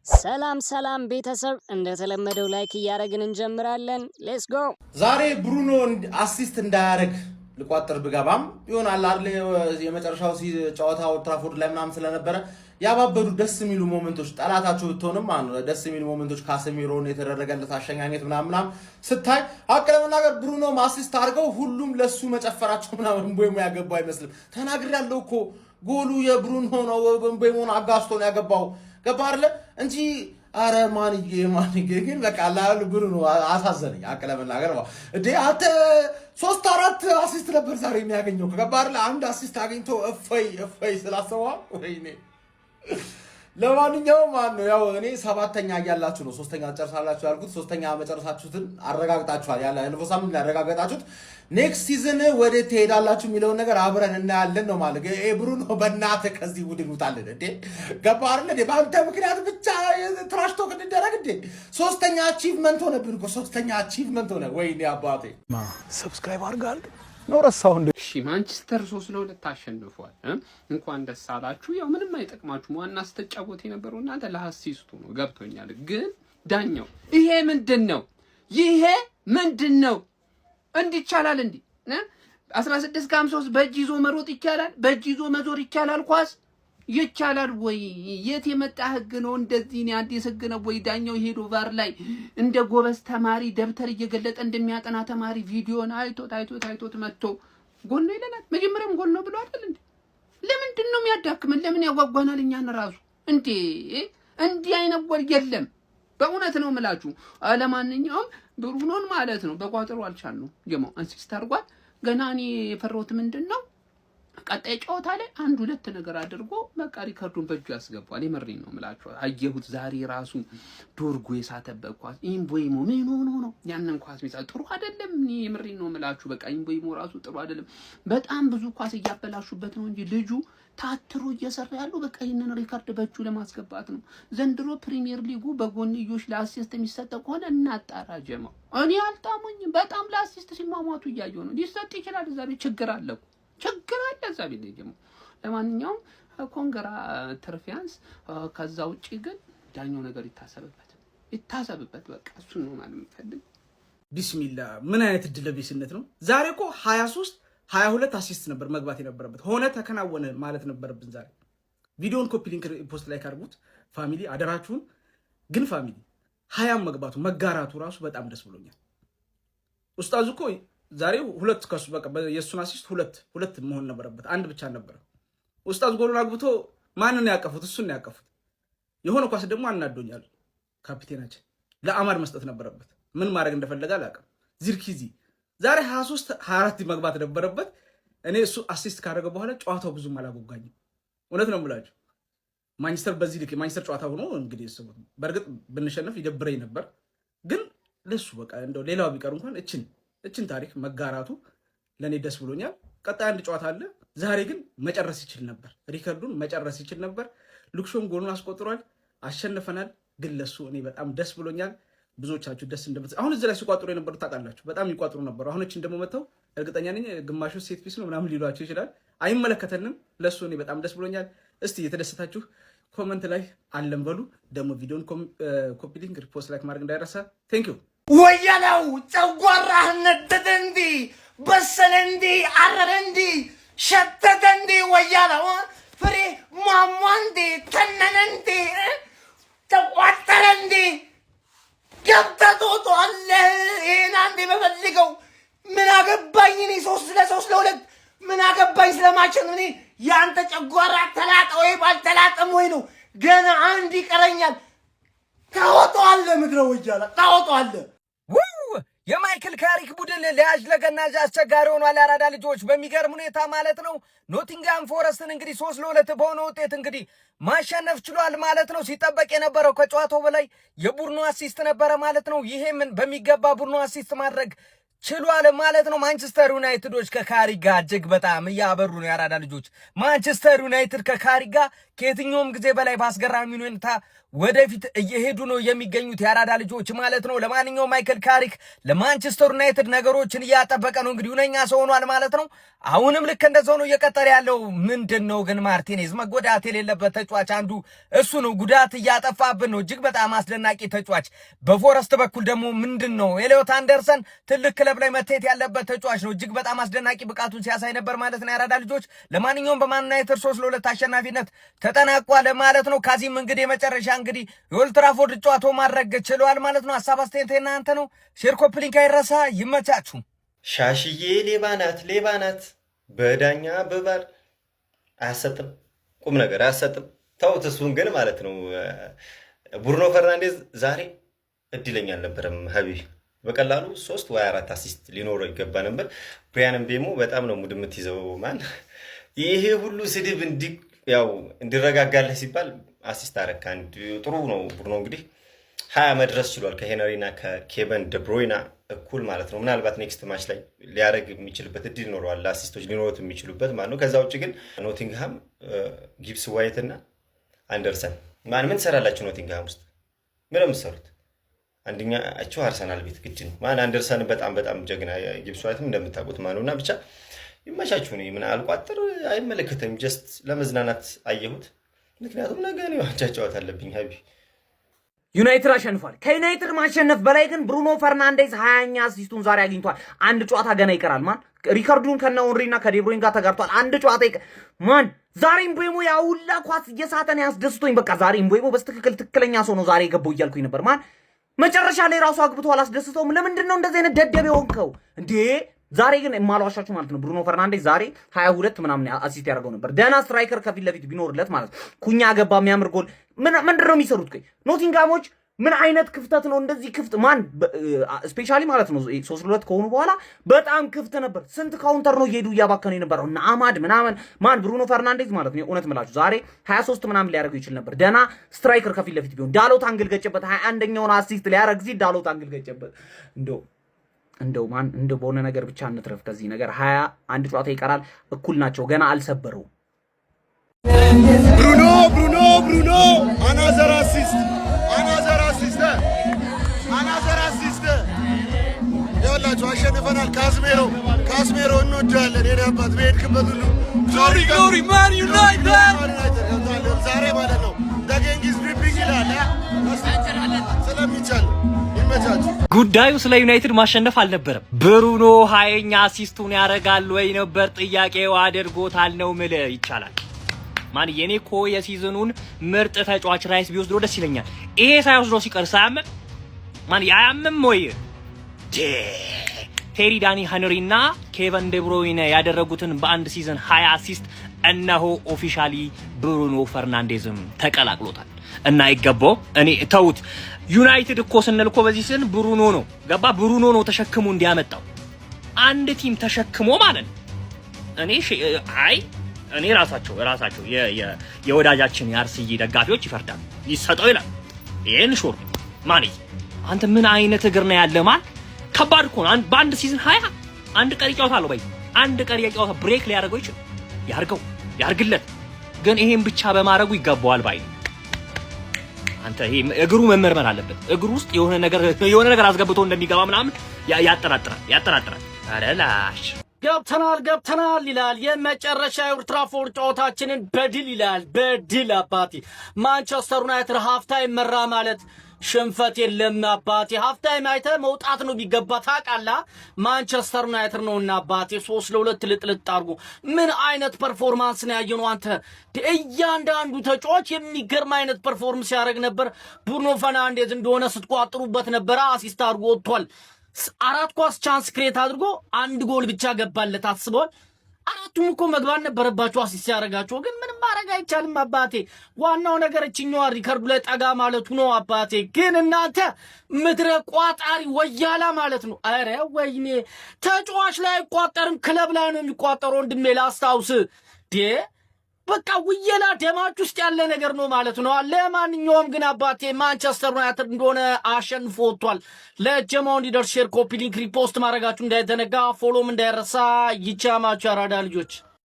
ሰላም ቤተሰብ እንደተለመደው ላይክ እያደረግን እንጀምራለን። ሌትስ ጎ። ዛሬ ብሩኖ አሲስት እንዳያደርግ ልቋጥር ብገባም ይሆናል አይደል የመጨረሻው ጨዋታ ኦልድ ትራፎርድ ላይ ምናምን ስለነበረ ያባበዱ ደስ የሚሉ ሞመንቶች ጠላታቸው ብትሆንም ደስ የሚሉ ሞመንቶች ካሰሚሮን የተደረገለት አሸኛኘት ምናምን ስታይ አቀለና ነገር ብሩኖ አሲስት አድርገው ሁሉም ለሱ መጨፈራቸው ምናምን ቦይሞ ያገባው አይመስልም። ተናግሬያለሁ እኮ ጎሉ የብሩኖ ነው። ቦይሞን አጋስቶ ነው ያገባው ገባ አይደል እንጂ አረ ማንዬ ግን በቃ አላል ብሩኖ አሳዘነኝ። አቀለና ነገር እንዴ አንተ 3-4 አሲስት ነበር ዛሬ የሚያገኘው ገባ አይደል? አንድ አሲስት አግኝቶ እፈይ ስላሰዋ ወይኔ ለማንኛውም ያው እኔ ሰባተኛ እያላችሁ ነው ሶስተኛ ጨርሳላችሁ ያልኩት። ሶስተኛ መጨረሳችሁትን አረጋግጣችኋል። ያለ እንፎ ሳምንት ያረጋግጣችሁት ኔክስት ሲዝን ወደ ትሄዳላችሁ የሚለውን ነገር አብረን እናያለን ነው ማለት። ብሩኖ በእናትህ ከዚህ ቡድን ውጣልን እንዴ ገባ አይደል? በአንተ ምክንያት ብቻ ትራሽ ቶክ እንደረግ እንዴ ሶስተኛ አቺቭመንት ሆነብን እኮ ሶስተኛ አቺቭመንት ሆነ። ወይኔ አባቴ ሰብስክራይብ አድርጋል ነው ረሳው እንዴ? እሺ ማንቸስተር 3-2 አሸንፏል። እንኳን ደስ አላችሁ። ያው ምንም አይጠቅማችሁም። ዋና ስተጫወት የነበረው እናንተ ለአሲስቱ ነው ገብቶኛል። ግን ዳኛው ይሄ ምንድነው? እንዲህ ይቻላል እንዴ? 16-53 በእጅ ይዞ መሮጥ ይቻላል? በእጅ ይዞ መዞር ይቻላል? ኳስ ይቻላል ወይ? የት የመጣ ህግ ነው? እንደዚህ ነው አዲስ ህግ ነው ወይ? ዳኛው ሄዶ ቫር ላይ እንደ ጎበዝ ተማሪ ደብተር እየገለጠ እንደሚያጠና ተማሪ ቪዲዮን አይቶት መጥቶ ጎል ነው ይለናል። መጀመሪያም ጎል ነው ብሎ አይደል እንዴ? ለምንድን ነው የሚያዳክመን? ለምን ያጓጓናል? እኛን ራሱ እንዴ እንዲህ አይነት ጎል የለም። በእውነት ነው የምላችሁ። ለማንኛውም ብሩኖን ማለት ነው በቋጥሮ አልቻልነው ጀማው አሲስት አድርጓል። ገና እኔ የፈራሁት ምንድነው ቀጣይ ጨዋታ ላይ 1-2 ነገር አድርጎ በቃ ሪከርዱን በእጁ ያስገባል። የምሬን ነው የምላችሁ። አየሁት ዛሬ ራሱ ዶርጎ የሳተበት ኳስ ኢምቦይሞ ምን ሆኖ ነው ያንን ኳስ ሚሳል ጥሩ አይደለም። እኔ የምሬን ነው የምላችሁ። በቃ ኢምቦይሞ ራሱ ጥሩ አይደለም። በጣም ብዙ ኳስ እያበላሹበት ነው እንጂ ልጁ ታትሮ እየሰራ ያለው በቃ ይሄንን ሪከርድ በእጁ ለማስገባት ነው። ዘንድሮ ፕሪሚየር ሊጉ በጎንዮሽ ለአሲስት የሚሰጠው ከሆነ እናጣራ ጀማው። እኔ አልጣሙኝም። በጣም ለአሲስት ሲማማቱ እያየሁ ነው። ሊሰጥ ይችላል። እዛ ቤት ችግር አለ እዛ ቤት ደግሞ። ለማንኛውም ኮንግራ ትርፊያንስ። ከዛ ውጪ ግን ዳኛው ነገር ይታሰብበት በቃ እሱ ነው ማለት የምፈልግ። ቢስሚላ ምን አይነት ድለቤስነት ነው ዛሬ እኮ 22 አሲስት ነበር መግባት የነበረበት። ሆነ ተከናወነ ማለት ነበረብን ዛሬ። ቪዲዮን ኮፒ ሊንክ ፖስት ላይ ካርጉት ፋሚሊ አደራችሁን። ግን ፋሚሊ 20 መግባቱ መጋራቱ ራሱ በጣም ደስ ብሎኛል። ኡስታዝ እኮ ዛሬ ሁለት ከሱ በቃ የሱን አሲስት ሁለት መሆን ነበረበት፣ አንድ ብቻ ነበር። ኡስታዝ ጎሉን አግብቶ ማንን ያቀፉት? እሱን ያቀፉት። የሆነ ኳስ ደግሞ አናዶኛል። ካፒቴናችን ለአማድ መስጠት ነበረበት። ምን ማድረግ እንደፈለገ አላውቅም። ዚርኪዚ ዛሬ 23-24 መግባት ነበረበት። እኔ እሱ አሲስት ካደረገ በኋላ ጨዋታው ብዙም አላጓጓኝም። እውነት ነው የምላችሁ። ማንቸስተር በዚህ ልክ ማንቸስተር ጨዋታ ሆኖ እንግዲህ እሱ በእርግጥ ብንሸነፍ ይደብረኝ ነበር። ግን ለሱ በቃ እንደው ሌላው ቢቀር እንኳን እችን ታሪክ መጋራቱ ለኔ ደስ ብሎኛል። ቀጣይ አንድ ጨዋታ አለ። ዛሬ ግን መጨረስ ይችል ነበር፣ ሪከርዱን መጨረስ ይችል ነበር። ሉክሾም ጎሉን አስቆጥሯል፣ አሸንፈናል። ግን ለሱ እኔ በጣም ደስ ብሎኛል። ብዙዎቻችሁ ደስ እንደምትል አሁን እዚህ ላይ ሲቋጥሩ የነበሩት ታውቃላችሁ፣ በጣም ይቋጥሩ ነበር። አሁን እችን ደግሞ መተው እርግጠኛ ነኝ ግማሹ ሴት ፒስ ነው ምናምን ሊሏችሁ ይችላል። አይመለከተንም። ለሱ እኔ በጣም ደስ ብሎኛል። እስቲ የተደሰታችሁ ኮመንት ላይ አለን በሉ። ደግሞ ቪዲዮን ኮፒ ሊንክ ሪፖስት ላይክ ማድረግ እንዳይረሳ። ቴንክ ዩ። ወያላው ጨጓራህ ነደደ እንዲ በሰለ እንዲ አረረ እንዲ ሸተተ እንዲ ወያላው ፍሬ ሟሟ እንዲ ተነነ እንዲ ተቋጠረ እንዲ ገብተቶቶ አለ። ይሄን አንዴ በፈልገው ምን አገባኝ እኔ 3-2 ምን አገባኝ ስለማችን እኔ ያንተ ጨጓራ ተላጠ ወይ ባልተላጠም ወይ ነው። ገና አንድ ይቀረኛል። ታወጣዋለ ምድረ ወያላ ታወጣዋለ። የማይክል ካሪክ ቡድን ለያዥ ለገናዥ አስቸጋሪ ሆኗል። አራዳ ልጆች በሚገርም ሁኔታ ማለት ነው ኖቲንጋም ፎረስትን እንግዲህ 3-2 በሆነ ውጤት እንግዲህ ማሸነፍ ችሏል ማለት ነው። ሲጠበቅ የነበረው ከጨዋታው በላይ የቡድኑ አሲስት ነበረ ማለት ነው። ይሄምን በሚገባ ቡድኑ አሲስት ማድረግ ችሏል ማለት ነው። ማንቸስተር ዩናይትዶች ከካሪክ ጋር እጅግ በጣም እያበሩ ነው። የአራዳ ልጆች ማንቸስተር ዩናይትድ ከካሪክ ጋር ከየትኛውም ጊዜ በላይ ባስገራሚ ሁኔታ ወደፊት እየሄዱ ነው የሚገኙት የአራዳ ልጆች ማለት ነው። ለማንኛውም ማይክል ካሪክ ለማንቸስተር ዩናይትድ ነገሮችን እያጠበቀ ነው። እንግዲህ ሁነኛ ሰው ሆኗል ማለት ነው። አሁንም ልክ እንደዛው ነው እየቀጠለ ያለው። ምንድነው ግን ማርቲኔዝ መጎዳት የሌለበት ተጫዋች አንዱ እሱ ነው። ጉዳት እያጠፋብን ነው። እጅግ በጣም አስደናቂ ተጫዋች። በፎረስት በኩል ደግሞ ምንድነው ኤሊዮት አንደርሰን ትልቅ ክለብ ላይ መታየት ያለበት ተጫዋች ነው። እጅግ በጣም አስደናቂ ብቃቱን ሲያሳይ ነበር ማለት ነው የአራዳ ልጆች። ለማንኛውም በማን ዩናይትድ 3-2 አሸናፊነት ተጠናቋል ማለት ነው። ካዚም እንግዲህ የመጨረሻ እንግዲህ የኦልድ ትራፎርድ ጨዋታው ማድረግ ችሏል ማለት ነው። ሐሳብ አስተያየት እናንተ ነው። ሼር ኮፒ ሊንክ አይረሳ። ይመቻችሁ። ሻሽዬ ሌባ ናት በዳኛ በባር አያሰጥም፣ ቁም ነገር አያሰጥም። ተውት እሱን ግን ማለት ነው። ብሩኖ ፈርናንዴዝ ዛሬ እድለኛ አልነበረም። ሀቢብ በቀላሉ 3 ወይ 4 አሲስት ሊኖረው ይገባ ነበር። ብሪያን ምቤሞ በጣም ነው ሙድ የምትይዘው ማን። ይሄ ሁሉ ስድብ እንዲረጋጋለህ ሲባል አሲስት አረካ። ጥሩ ነው። ብሩኖ እንግዲህ 20 መድረስ ችሏል ከሄነሪና ከኬቨን ደብሮይና እኩል ማለት ነው። ምናልባት ኔክስት ማች ላይ ሊያደርግ የሚችልበት እድል ይኖረዋል፣ አሲስቶች ሊኖሩት የሚችሉበት ማለት ነው። ከዛ ውጭ ግን ኖቲንግሃም ጊብስ ዋይት እና አንደርሰን ምን ትሰራላችሁ? ኖቲንግሃም ውስጥ ምን ነው የምትሰሩት? አንደኛቸው አርሰናል ቤት ግድ ነው። አንደርሰን በጣም ጀግና፣ ጊብስ ዋይትም እንደምታውቁት ማለት ነውና ብቻ ይመቻችሁ። ነው ምን አልቋጥር አይመለከተም። ጀስት ለመዝናናት አየሁት። ምክንያቱም ነገ ነው ዋንጫ ጨዋታ አለብኝ። ሀቢ ዩናይትድ አሸንፏል። ከዩናይትድ ማሸነፍ በላይ ግን ብሩኖ ፈርናንዴዝ 20ኛ አሲስቱን ዛሬ አግኝቷል። አንድ ጨዋታ ገና ይቀራል። ሪካርዱን ከነ ኦንሪና ከዴብሮይን ጋር ተጋርቷል። አንድ ጨዋታ ዛሬ ምቤሞ ያውላ ኳስ እየሳተን ያስደስቶኝ። በቃ ዛሬ ምቤሞ ትክክለኛ ሰው ነው ዛሬ የገባው እያልኩኝ ነበር። መጨረሻ ላይ ራሱ አግብቶ አላስደስተውም። ለምንድን ነው እንደዚህ አይነት ደደብ የሆንከው እንዴ? ዛሬ ግን የማልዋሻችሁ ማለት ነው ብሩኖ ፈርናንዴዝ ዛሬ 22 ምናምን አሲስት ያደርገው ነበር። ደህና ስትራይከር ከፊት ለፊት ቢኖርለት ማለት ነው። ኩኛ ገባ የሚያምር ጎል። ምንድን ነው የሚሰሩት? ቆይ ኖቲንጋሞች ምን አይነት ክፍተት ነው እንደዚህ ክፍት ስፔሻሊ ማለት ነው 3-2 ከሆኑ በኋላ በጣም ክፍት ነበር። ስንት ካውንተር ነው እየሄዱ እያባከኑ የነበረው እና አማድ ምናምን ብሩኖ ፈርናንዴዝ ማለት ነው። እውነት ምላችሁ ዛሬ 23 ምናምን ሊያደርገው ይችል ነበር። ደህና ስትራይከር ከፊት ለፊት ቢሆን ዳሎት አንግል ገጨበት። 21ኛውን አሲስት ሊያደርግ ሲል ዳሎት አንግል ገጨበት። እንደው በሆነ ነገር ብቻ እንትረፍ ከዚህ ነገር። 21 ጨዋታ ይቀራል። እኩል ናቸው። ገና አልሰበረውም። ብሩኖ አናዘር አሲስት ይኸውላችሁ አሸንፈናል። ካስሜሮ እንወዳለን። የኔ አባት በሄድክበት ሁሉ ግሎሪ ማን ዩናይትድ ዛሬ ማለት ነው ደገንጊዝ ሪፒንግ ይላል ስለሚቻል ይመቻችሁ። ጉዳዩ ስለ ዩናይትድ ማሸነፍ አልነበረም። ብሩኖ 20ኛ አሲስቱን ያደርጋል ወይ ነበር ጥያቄው። አድርጎታል ነው ምልህ ይቻላል። የኔ እኮ የሲዝኑን ምርጥ ተጫዋች ራይስ ቢወስዶ ደስ ይለኛል። ይሄ ሳይወስዶ ሲቀር ሳያምም ያምም ወይ ቴሪ ዳኒ ሄንሪና ኬቨን ደብሮይነ ያደረጉትን በአንድ ሲዝን 20 አሲስት እነሆ ኦፊሻሊ ብሩኖ ፈርናንዴዝም ተቀላቅሎታል። እና ይገባው እኔ ተውት። ዩናይትድ እኮ ስንል እኮ በዚህ ሲዝን ብሩኖ ነው ገባ። ብሩኖ ነው ተሸክሞ እንዲያመጣው አንድ ቲም ተሸክሞ ማለት ነው። እኔ ራሳቸው የወዳጃችን የአርሰናል ደጋፊዎች ይፈርዳሉ። ይሰጠው ይላል። ይሄን ሹር አንተ ምን አይነት እግር ነው ያለ ከባድ እኮ ነው። በአንድ ሲዝን 20 አንድ ቀሪ ጨዋታ አለው። አንድ ቀሪ ጨዋታ ብሬክ ሊያደርገው ይችላል። ያርግለት። ግን ይሄን ብቻ በማድረጉ ይገባዋል ባይ ነው። አንተ ይሄ እግሩ መመርመር አለበት። እግሩ ውስጥ የሆነ ነገር አስገብቶ እንደሚገባ ምናምን ያጠራጥራል። አረላሽ ገብተናል ይላል። የመጨረሻ የኦልድ ትራፎርድ ጨዋታችንን በድል ይላል። በድል አባቴ ማንቸስተር ዩናይትድ ሃፍታይም መራ ማለት ሽንፈት የለም አባቴ። ሃፍታይም አይተህ መውጣት ነው ቢገባ ታውቃለህ። ማንቸስተር ዩናይትድ ነውና አባቴ 3-2 ልጥልጥ አድርጎ ምን አይነት ፐርፎርማንስ ነው ያየነው? አንተ እያንዳንዱ ተጫዋች የሚገርም አይነት ፐርፎርማንስ ያደርግ ነበር። ብሩኖ ፈርናንዴዝ እንደሆነ ስትቋጥሩበት ነበር። አሲስት አድርጎ ወጥቷል። 4 ኳስ ቻንስ ክሬት አድርጎ 1 ጎል ብቻ ገባለት። አስበዋል። 4ቱም እኮ መግባት ነበረባቸው አሲስት ያደርጋቸው፣ ግን ምንም ማድረግ አይቻልም አባቴ። ዋናው ነገር እችኛዋ ሪከርዱ ላይ ጠጋ ማለቱ ነው አባቴ። ግን እናንተ ምድረ ቋጣሪ ወያላ ማለት ነው። አረ ወይኔ ተጫዋች ላይ አይቋጠርም፣ ክለብ ላይ ነው የሚቋጠረው። ወንድሜ ላስታውስ በቃ ውየላ ደማች ውስጥ ያለ ነገር ነው ማለት ነው። ለማንኛውም ግን አባቴ ማንቸስተር ዩናይትድ እንደሆነ አሸንፎ ወጥቷል። ለጀማው እንዲደርስ ሼር፣ ኮፒ ሊንክ፣ ሪፖስት ማድረጋችሁ እንዳይዘነጋ፣ ፎሎም እንዳይረሳ። ይቻማችሁ አራዳ ልጆች።